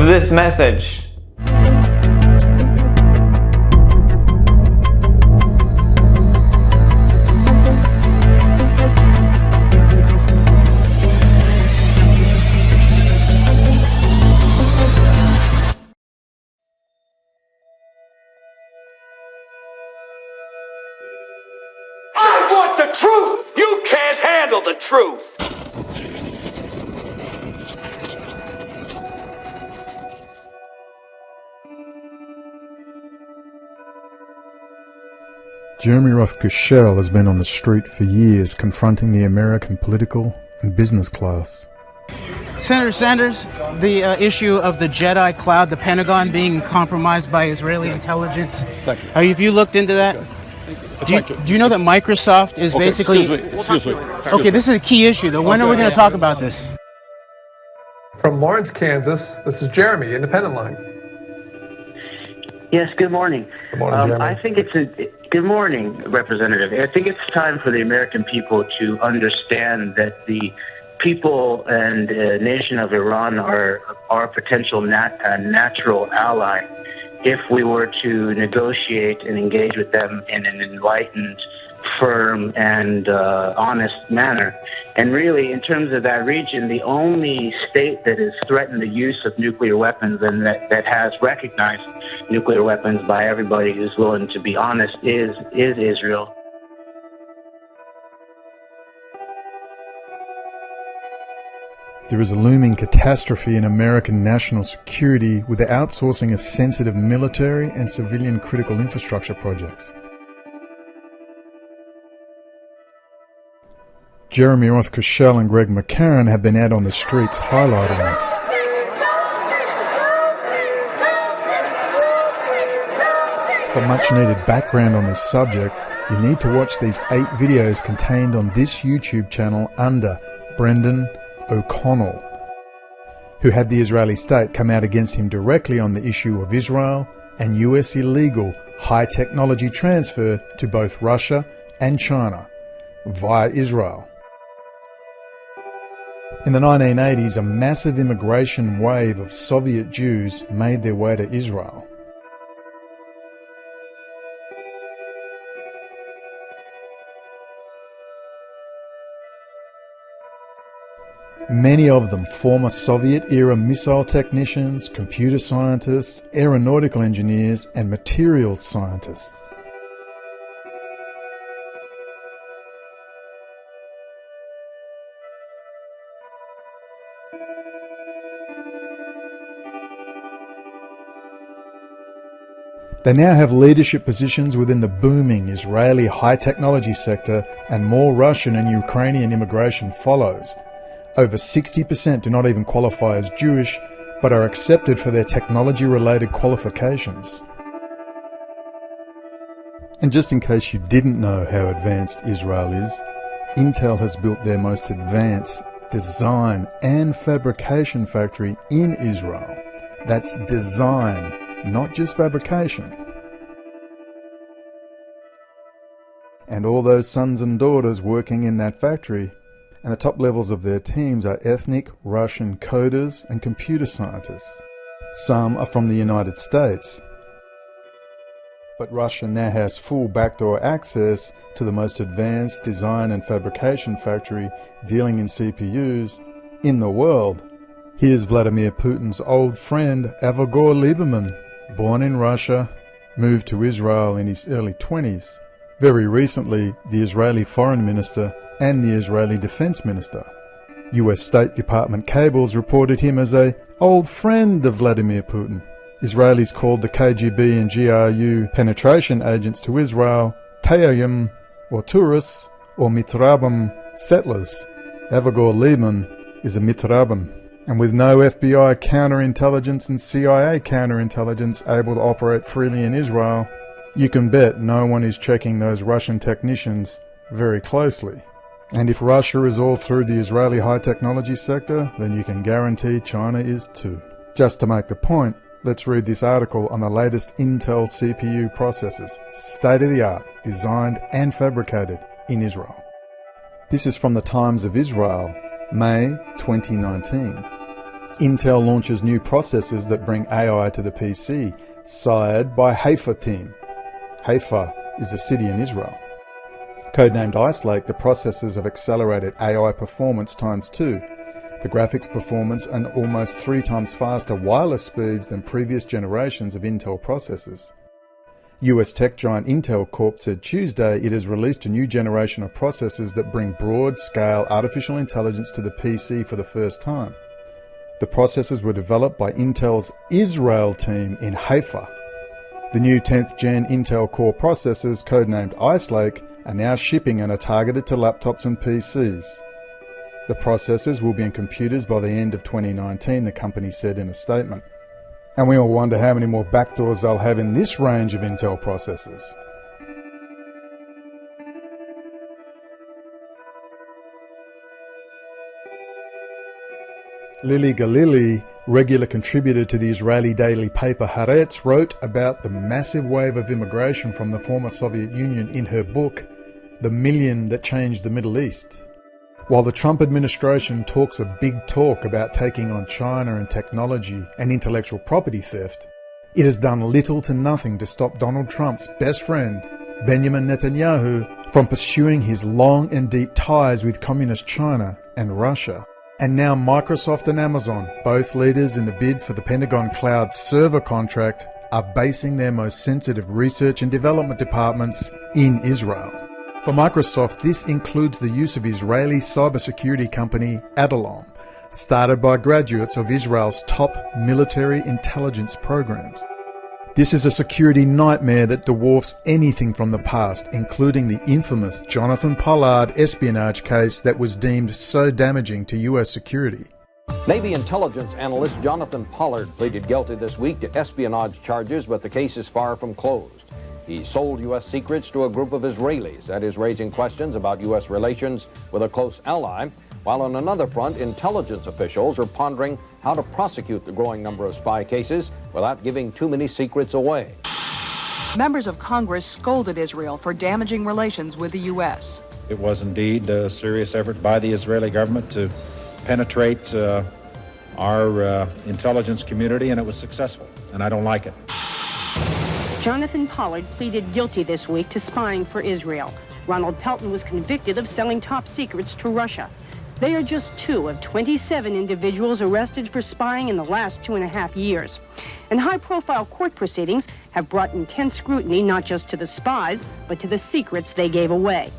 of this message. I want the truth! You can't handle the truth! Jérôme Kouchel has been on the street for years confronting the American political and business class. Senator Sanders, the issue of the Jedi cloud, the Pentagon being compromised by Israeli intelligence. Thank you. Have you looked into that? Do you know that Microsoft is basically... Excuse me. Okay, this is a key issue, though. When are we going to talk about this? From Lawrence, Kansas, this is Jeremy, Independent Line. Yes, good morning. Good morning, Jeremy. I think good morning, Representative. I think it's time for the American people to understand that the people and nation of Iran are our potential natural ally if we were to negotiate and engage with them in an enlightened, firm, and honest manner. And really, in terms of that region, the only state that has threatened the use of nuclear weapons and that has recognized nuclear weapons by everybody who's willing to be honest is Israel. There is a looming catastrophe in American national security with the outsourcing of sensitive military and civilian critical infrastructure projects. Jérôme Kouchel and Greg McCarran have been out on the streets highlighting this. For much needed background on this subject, you need to watch these 8 videos contained on this YouTube channel under Brendan O'Connell, who had the Israeli state come out against him directly on the issue of Israel and US illegal high technology transfer to both Russia and China via Israel. In the 1980s, a massive immigration wave of Soviet Jews made their way to Israel. Many of them former Soviet-era missile technicians, computer scientists, aeronautical engineers, and materials scientists. They now have leadership positions within the booming Israeli high-technology sector, and more Russian and Ukrainian immigration follows. Over 60% do not even qualify as Jewish, but are accepted for their technology-related qualifications. And just in case you didn't know how advanced Israel is, Intel has built their most advanced design and fabrication factory in Israel. That's design, not just fabrication. And all those sons and daughters working in that factory, and the top levels of their teams are ethnic Russian coders and computer scientists. Some are from the United States. But Russia now has full backdoor access to the most advanced design and fabrication factory dealing in CPUs in the world. Here's Vladimir Putin's old friend Avigdor Lieberman, born in Russia, moved to Israel in his early 20s. Very recently, the Israeli Foreign Minister and the Israeli Defense Minister. US State Department cables reported him as a old friend of Vladimir Putin. Israelis called the KGB and GRU penetration agents to Israel Tayayim, or tourists, or Mitrabim, settlers. Avigdor Lieberman is a Mitrabim, and with no FBI counterintelligence and CIA counterintelligence able to operate freely in Israel, you can bet no one is checking those Russian technicians very closely. And if Russia is all through the Israeli high technology sector, then you can guarantee China is too. Just to make the point, let's read this article on the latest Intel CPU processors, state-of-the-art, designed and fabricated in Israel. This is from the Times of Israel, May 2019. Intel launches new processors that bring AI to the PC, sired by Haifa team. Haifa is a city in Israel. Codenamed Ice Lake, the processors have accelerated AI performance times 2. The graphics performance and almost 3 times faster wireless speeds than previous generations of Intel processors. US tech giant Intel Corp said Tuesday it has released a new generation of processors that bring broad-scale artificial intelligence to the PC for the first time. The processors were developed by Intel's Israel team in Haifa. The new 10th gen Intel Core processors, codenamed Ice Lake, are now shipping and are targeted to laptops and PCs. The processors will be in computers by the end of 2019, the company said in a statement. And we all wonder how many more backdoors they'll have in this range of Intel processors. Lily Galili, regular contributor to the Israeli daily paper Haaretz, wrote about the massive wave of immigration from the former Soviet Union in her book, The Million That Changed the Middle East. While the Trump administration talks a big talk about taking on China and technology and intellectual property theft, it has done little to nothing to stop Donald Trump's best friend, Benjamin Netanyahu, from pursuing his long and deep ties with communist China and Russia. And now Microsoft and Amazon, both leaders in the bid for the Pentagon Cloud server contract, are basing their most sensitive research and development departments in Israel. For Microsoft, this includes the use of Israeli cybersecurity company Adalom, started by graduates of Israel's top military intelligence programs. This is a security nightmare that dwarfs anything from the past, including the infamous Jonathan Pollard espionage case that was deemed so damaging to US security. Navy intelligence analyst Jonathan Pollard pleaded guilty this week to espionage charges, but the case is far from closed. He sold U.S. secrets to a group of Israelis. That is raising questions about U.S. relations with a close ally, while on another front, intelligence officials are pondering how to prosecute the growing number of spy cases without giving too many secrets away. Members of Congress scolded Israel for damaging relations with the U.S. It was indeed a serious effort by the Israeli government to penetrate our intelligence community, and it was successful, and I don't like it. Jonathan Pollard pleaded guilty this week to spying for Israel. Ronald Pelton was convicted of selling top secrets to Russia. They are just 2 of 27 individuals arrested for spying in the last 2.5 years. And high-profile court proceedings have brought intense scrutiny not just to the spies, but to the secrets they gave away.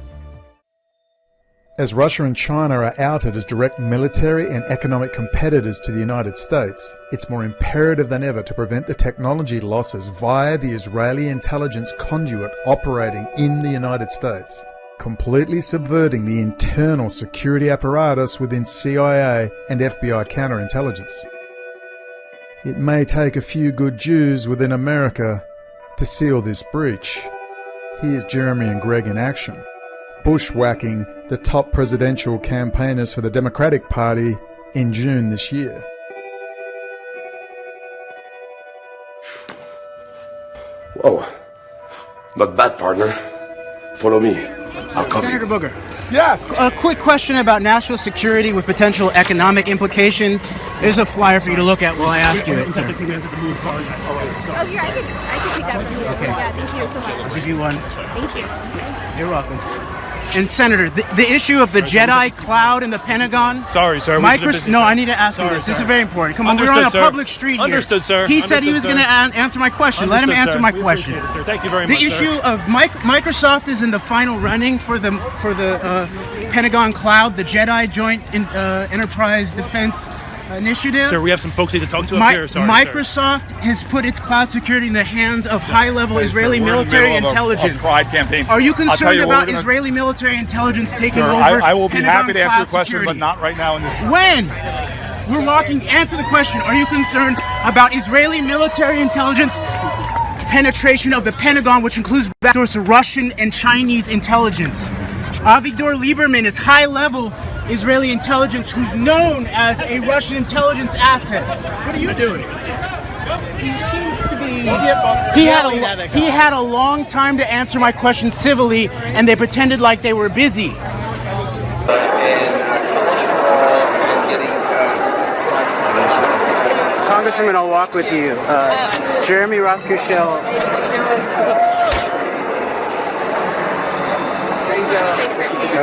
As Russia and China are outed as direct military and economic competitors to the United States, it's more imperative than ever to prevent the technology losses via the Israeli intelligence conduit operating in the United States, completely subverting the internal security apparatus within CIA and FBI counterintelligence. It may take a few good Jews within America to seal this breach. Here's Jérôme and Greg in action, bushwhacking the top presidential campaigners for the Democratic Party in June this year. Whoa. Not bad, partner. Follow me. I'll cover Senator you. Booger. Yes! A quick question about national security with potential economic implications. There's a flyer for you to look at while I ask you it. Sir. Oh, here, I can take that from you. Okay. Yeah, thank you so much. I'll give you one. Thank you. You're welcome. And Senator, the issue of the Jedi cloud in the Pentagon. Sorry, sir. No, I need to ask him this. This is very important. Come on, we're on a public street here. Understood, sir. He said he was going to answer my question. Let him answer my question. It, thank you very the much. The issue sir. of Microsoft is in the final running for the Pentagon cloud, the Jedi Joint Enterprise Defense Initiative. Sir, we have some folks need to talk to up here. Sorry, Microsoft has put its cloud security in the hands of high-level Israeli military intelligence. A pride campaign. Are you concerned about Israeli military intelligence taking over? I will be Pentagon happy to answer your question, security? but not right now in this. When? We're walking. Answer the question. Are you concerned about Israeli military intelligence penetration of the Pentagon, which includes backdoors to Russian and Chinese intelligence? Avigdor Lieberman is high-level Israeli intelligence who's known as a Russian intelligence asset. What are you doing? He seems to be... He had a long time to answer my question civilly, and they pretended like they were busy. And college football and getting Congresswoman, I'll walk with you. Jeremy Roth-Kushel.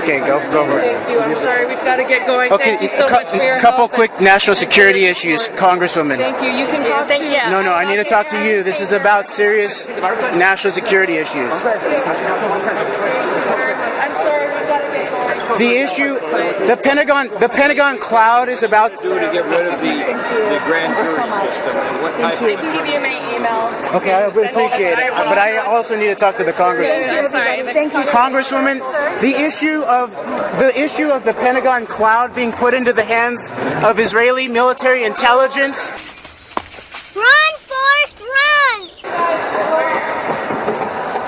Okay, go for it. Thank you. I'm sorry, we've got to get going. Okay, Thank you so much for your couple help. quick national security issues, Congresswoman. Thank you. You can talk to No, I need to talk to you. This is about serious national security issues. I'm sorry, we've got to get going. The issue, the Pentagon cloud is about To get rid of the grand jury system and what type I can give you my email. Okay, I would appreciate it, but I also need to talk to the Congresswoman. I'm sorry. Thank you. Congresswoman, the issue of the Pentagon cloud being put into the hands of Israeli military intelligence. Run, Forrest, run!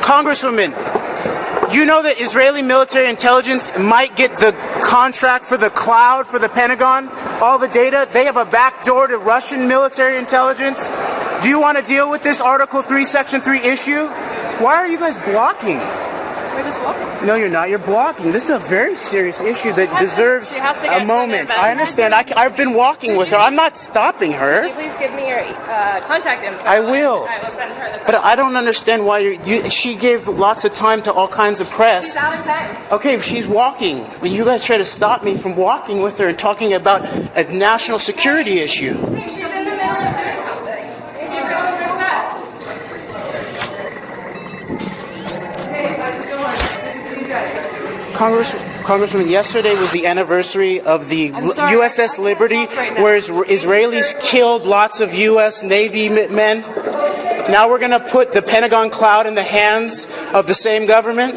Congresswoman, you know that Israeli military intelligence might get the contract for the cloud for the Pentagon, all the data. They have a backdoor to Russian military intelligence. Do you want to deal with this Article 3, Section 3 issue? Why are you guys blocking? We're just walking. No, you're not. You're blocking. This is a very serious issue that deserves a moment. I understand. I've been walking with her. I'm not stopping her. Can you please give me your contact info? I will. I will send her the But I don't understand why she gave lots of time to all kinds of press. She's out of time. Okay, she's walking. When you guys try to stop me from walking with her and talking about a national security issue. She's in the middle of doing something. Give her some respect. Congressman, yesterday was the anniversary of the USS Liberty, where Israelis killed lots of U.S. Navy men. Now we're going to put the Pentagon cloud in the hands of the same government?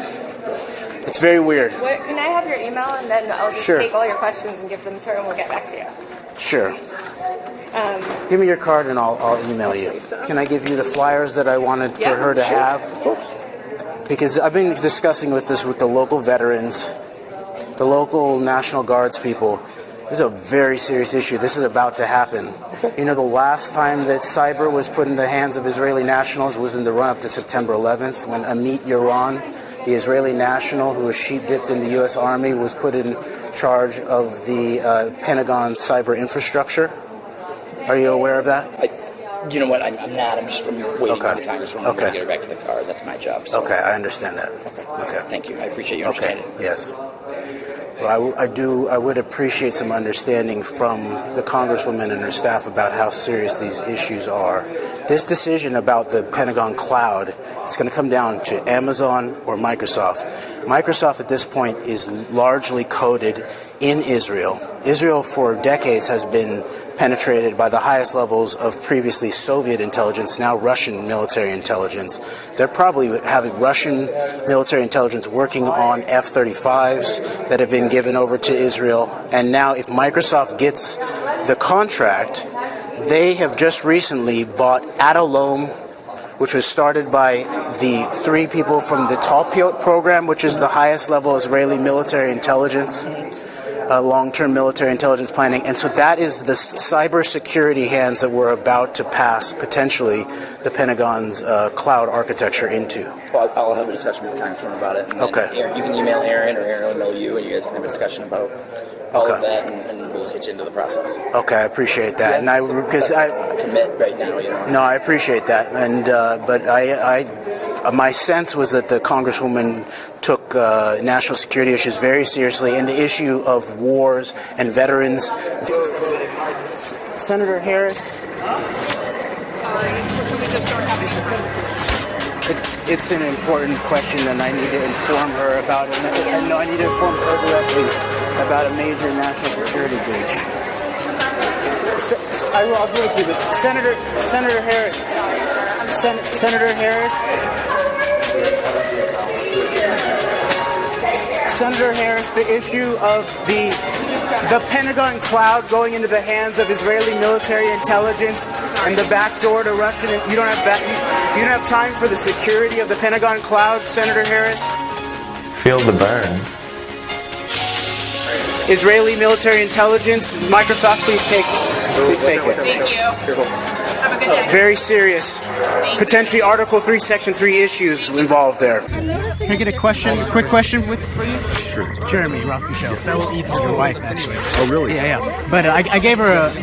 It's very weird. Can I have your email, and then I'll just take all your questions and give them to her, and we'll get back to you. Sure. Give me your card and I'll email you. Can I give you the flyers that I wanted for her to have? Because I've been discussing with the local veterans, the local National Guards people. This is a very serious issue. This is about to happen. You know, the last time that cyber was put in the hands of Israeli nationals was in the run-up to September 11th, when Amit Yaron, the Israeli national who was sheep-dipped in the U.S. Army, was put in charge of the Pentagon cyber infrastructure. Are you aware of that? You know what? I'm not. I'm just waiting for the Congresswoman to get her back to the car. That's my job. So. Okay, I understand that. Okay. Thank you. I appreciate you understanding. Yes. Well, I would appreciate some understanding from the Congresswoman and her staff about how serious these issues are. This decision about the Pentagon cloud, it's going to come down to Amazon or Microsoft. Microsoft at this point is largely coded in Israel. Israel for decades has been penetrated by the highest levels of previously Soviet intelligence, now Russian military intelligence. They're probably having Russian military intelligence working on F-35s that have been given over to Israel. And now if Microsoft gets the contract, they have just recently bought Adalom, which was started by the 3 people from the Talpiot program, which is the highest level Israeli military intelligence. Long-term military intelligence planning, and so that is the cybersecurity hands that we're about to pass, potentially, the Pentagon's cloud architecture into. Well, I'll have a discussion with the Congressman about it. And okay. Aaron, you can email Aaron, or Aaron will email you, and you guys can have a discussion about all of that, and we'll just get you into the process. Okay, I appreciate that, Yeah, and because I commit right now. You know. No, I appreciate that, and but my sense was that the Congresswoman took national security issues very seriously, and the issue of wars and veterans. Senator Harris. It's an important question, and I need to inform her about it. And I need to inform her directly about a major national security breach. I'll agree with you, but Senator Harris. Senator Harris. Senator Harris, the issue of the Pentagon cloud going into the hands of Israeli military intelligence and the back door to Russian. You don't have time for the security of the Pentagon cloud, Senator Harris? Feel the burn. Israeli military intelligence, Microsoft, please take it. Thank you. Have a Very serious. Potentially Article 3, Section 3 issues involved there. Can I get a question, quick question for you? Sure. Jeremy Rothschild, fellow Ethan, your wife, actually. Oh, really? Yeah. But I gave her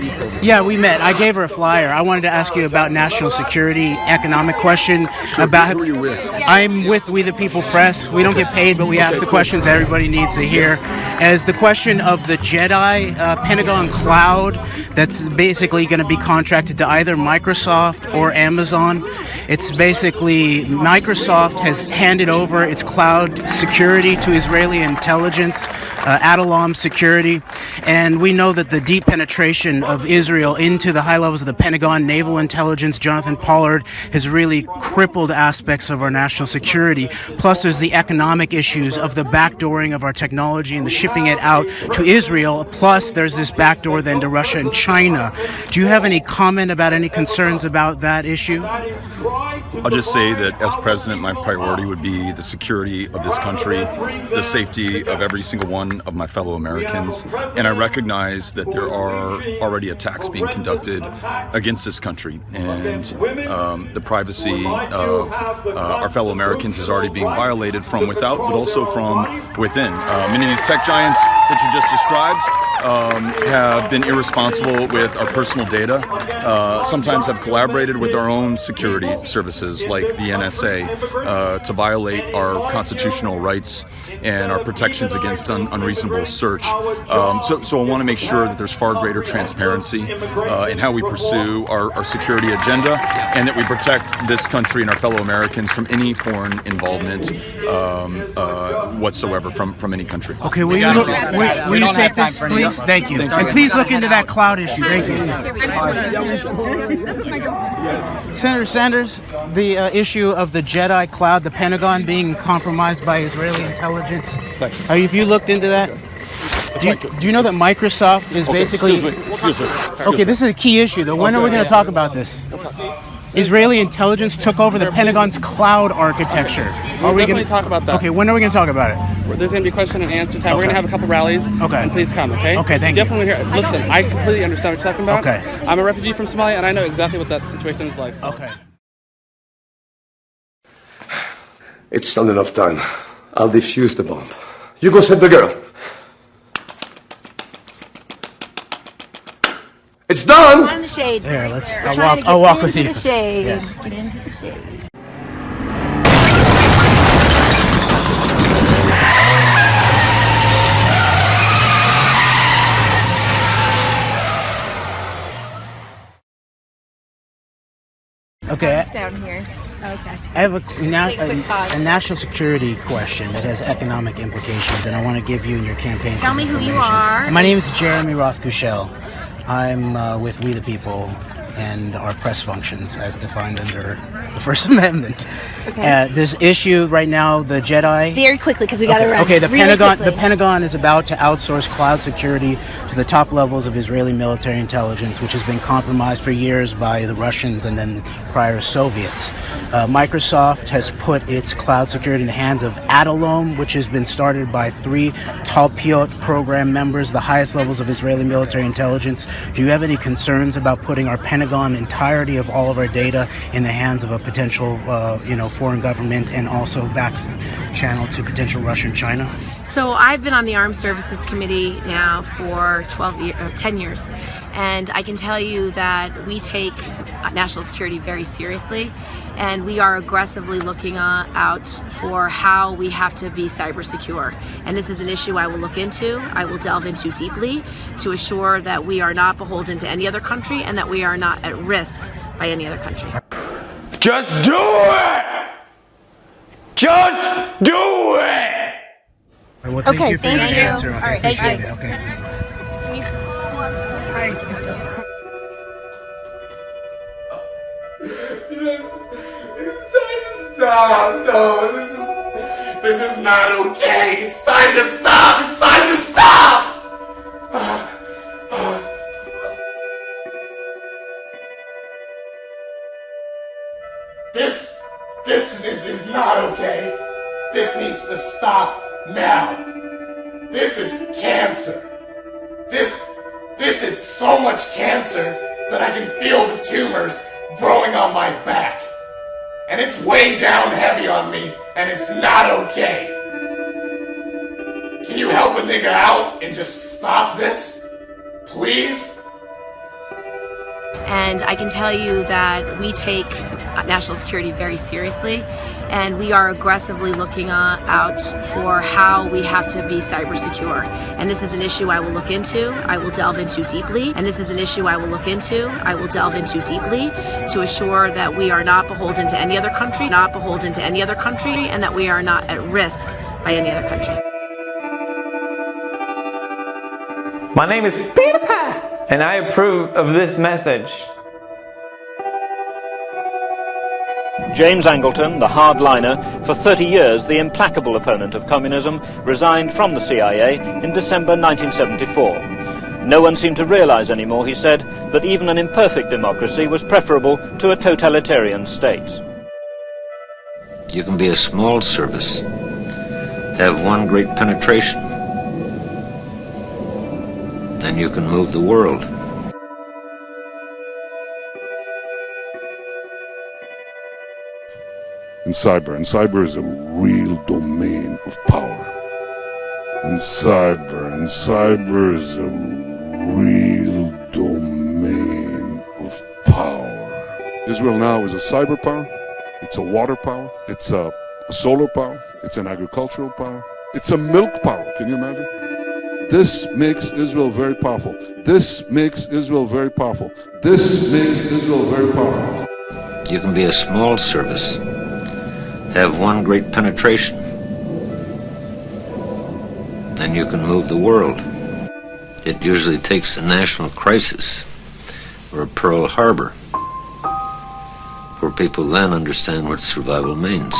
we met. I gave her a flyer. I wanted to ask you about national security, economic question. Sure. About who are you with? I'm with We the People Press. We don't get paid, but we ask the questions everybody needs to hear. As the question of the Jedi Pentagon cloud that's basically going to be contracted to either Microsoft or Amazon. It's basically Microsoft has handed over its cloud security to Israeli intelligence, Adalom security, and we know that the deep penetration of Israel into the high levels of the Pentagon, naval intelligence, Jonathan Pollard, has really crippled aspects of our national security. Plus there's the economic issues of the backdooring of our technology and the shipping it out to Israel. Plus there's this backdoor then to Russia and China. Do you have any comment about any concerns about that issue? I'll just say that as president, my priority would be the security of this country, the safety of every single one of my fellow Americans. And I recognize that there are already attacks being conducted against this country. And the privacy of our fellow Americans is already being violated from without, but also from within. Many of these tech giants that you just described have been irresponsible with our personal data, sometimes have collaborated with our own security services like the NSA to violate our constitutional rights and our protections against unreasonable search. So I want to make sure that there's far greater transparency in how we pursue our security agenda, and that we protect this country and our fellow Americans from any foreign involvement whatsoever from any country. Okay, will you take this, please? Thank you. And please look into that cloud issue. Thank you. Senator Sanders, the issue of the Jedi cloud, the Pentagon being compromised by Israeli intelligence. Have you looked into that? Do you know that Microsoft is basically... Excuse me. Okay, this is a key issue, though. When are we going to talk about this? Israeli intelligence took over the Pentagon's cloud architecture. We'll definitely talk about that. Okay, when are we going to talk about it? There's going to be question and answer time. Okay. We're going to have a couple rallies. Okay. And please come, okay? Okay, thank you. Definitely here. Listen, I completely understand what you're talking about. Okay. I'm a refugee from Somalia, and I know exactly what that situation is like. So. Okay. It's not enough time. I'll defuse the bomb. You go save the girl. It's done! Get in the shade. There, I'll walk with you. Get into the shade. Yes. Get into the shade. Okay. Down here. Okay. I have a national security question that has economic implications, and I want to give you and your campaign Tell some me who you information. are. My name is Jérémie Rothschild. I'm with We the People and our press functions as defined under the First Amendment. Okay. This issue right now, the Jedi... Very quickly, because we got to run. Okay, the really Pentagon is about to outsource cloud security to the top levels of Israeli military intelligence, which has been compromised for years by the Russians and then prior Soviets. Microsoft has put its cloud security in the hands of Adalom, which has been started by 3 Talpiot program members, the highest levels of Israeli military intelligence. Do you have any concerns about putting our Pentagon entirety of all of our data in the hands of a potential, foreign government, and also back channel to potential Russia and China? So I've been on the Armed Services Committee now for 10 years, and I can tell you that we take national security very seriously, and we are aggressively looking out for how we have to be cyber secure. And this is an issue I will look into, I will delve into deeply to assure that we are not beholden to any other country and that we are not at risk by any other country. Just do it! Just do it! Well, thank you for your answer. All right, thank you. Okay. It's time to stop. No, this is not okay. It's time to stop. It's time to stop. This is not okay. This needs to stop now. This is cancer. This is so much cancer that I can feel the tumors growing on my back. And it's weighed down heavy on me, and it's not okay. Can you help a nigga out and just stop this? Please? And I can tell you that we take national security very seriously, and we are aggressively looking out for how we have to be cyber secure. And this is an issue I will look into, I will delve into deeply. And this is an issue I will look into, I will delve into deeply to assure that we are not beholden to any other country, and that we are not at risk by any other country. My name is Peter Pan, and I approve of this message. James Angleton, the hardliner, for 30 years the implacable opponent of communism, resigned from the CIA in December 1974. No one seemed to realize anymore, he said, that even an imperfect democracy was preferable to a totalitarian state. You can be a small service, have one great penetration, then you can move the world. And cyber is a real domain of power. And cyber is a real domain of power. Israel now is a cyber power, it's a water power, it's a solar power, it's an agricultural power, it's a milk power, can you imagine? This makes Israel very powerful. This makes Israel very powerful. This makes Israel very powerful. You can be a small service, have one great penetration, then you can move the world. It usually takes a national crisis or a Pearl Harbor for people then understand what survival means.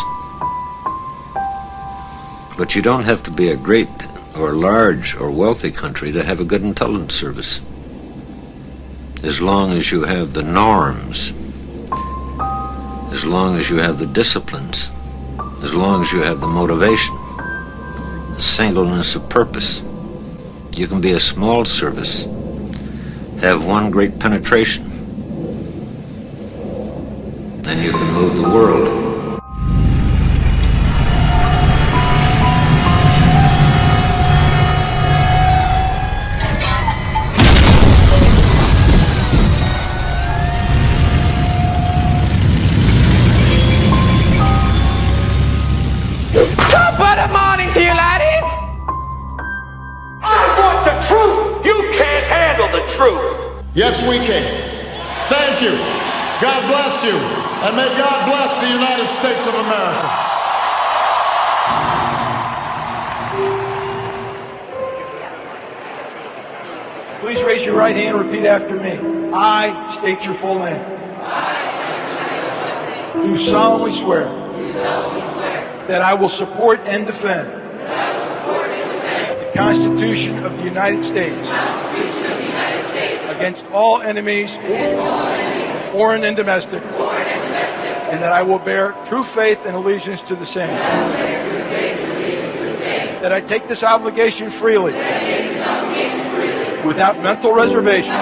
But you don't have to be a great or large or wealthy country to have a good intelligence service. As long as you have the norms, as long as you have the disciplines, as long as you have the motivation, the singleness of purpose, you can be a small service, have one great penetration, then you can move the world. Good morning to you, laddies! I want the truth! You can't handle the truth! Yes, we can. Thank you. God bless you. And may God bless the United States of America. Please raise your right hand and repeat after me. I state your full name. Do solemnly swear that I will support and defend the Constitution of the United States against all enemies, foreign and domestic, and that I will bear true faith and allegiance to the same. That I take this obligation freely, without mental reservation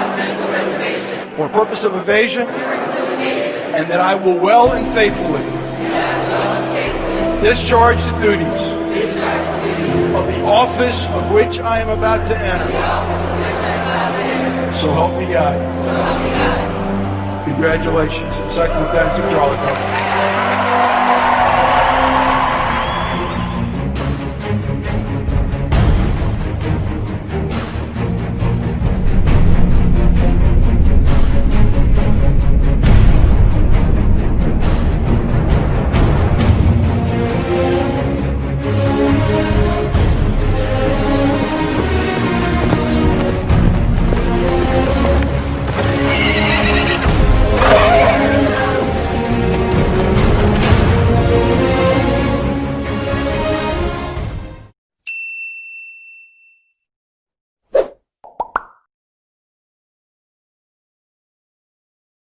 or purpose of evasion, and that I will well and faithfully discharge the duties of the office of which I am about to enter. So help me God. Congratulations, Second Lieutenant Charlie.